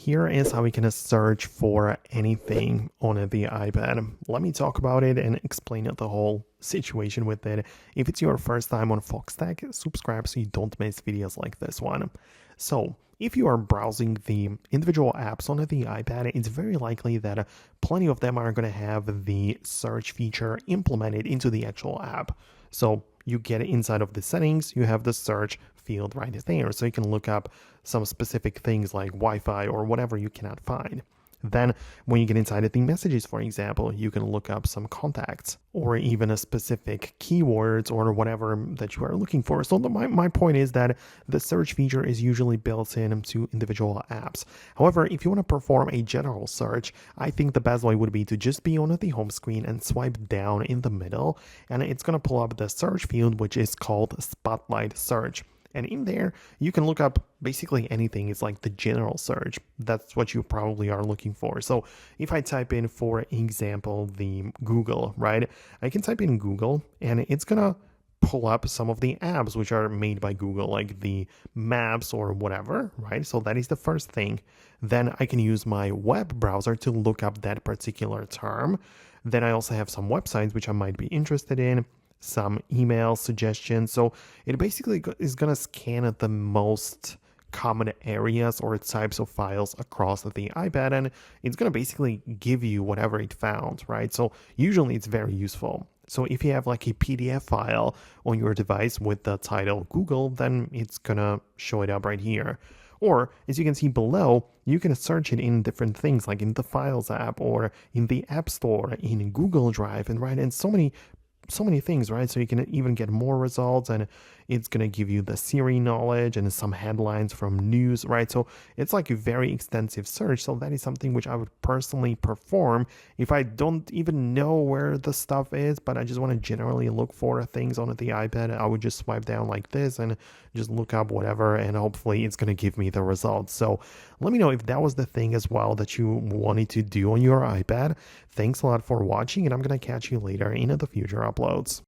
Here is how we can search for anything on the iPad. Let me talk about it and explain the whole situation with it. If it's your first time on Foxtecc, subscribe so you don't miss videos like this one. So, if you are browsing the individual apps on the iPad, it's very likely that plenty of them are going to have the search feature implemented into the actual app. So you get inside of the settings, you have the search field right there. So you can look up some specific things like Wi-Fi or whatever you cannot find. Then when you get inside of the messages, for example, you can look up some contacts or even a specific keywords or whatever that you are looking for. So my point is that the search feature is usually built into individual apps. However, if you want to perform a general search, I think the best way would be to just be on the home screen and swipe down in the middle, and it's going to pull up the search field, which is called Spotlight Search. And in there, you can look up basically anything. It's like the general search. That's what you probably are looking for. So if I type in, for example, the Google, right? I can type in Google and it's going to pull up some of the apps which are made by Google, like the maps or whatever, right? So that is the first thing. Then I can use my web browser to look up that particular term. Then I also have some websites which I might be interested in, some email suggestions. So it basically is going to scan the most common areas or types of files across the iPad, and it's going to basically give you whatever it found, right? So usually it's very useful. So if you have like a PDF file on your device with the title Google, then it's going to show it up right here. Or, as you can see below, you can search it in different things like in the Files app or in the App Store, in Google Drive, and so many things, right? So you can even get more results, and it's going to give you the Siri knowledge and some headlines from news, right? So it's like a very extensive search. So that is something which I would personally perform if I don't even know where the stuff is, but I just want to generally look for things on the iPad. I would just swipe down like this and just look up whatever, and hopefully it's going to give me the results. So let me know if that was the thing as well that you wanted to do on your iPad. Thanks a lot for watching, and I'm going to catch you later in the future uploads.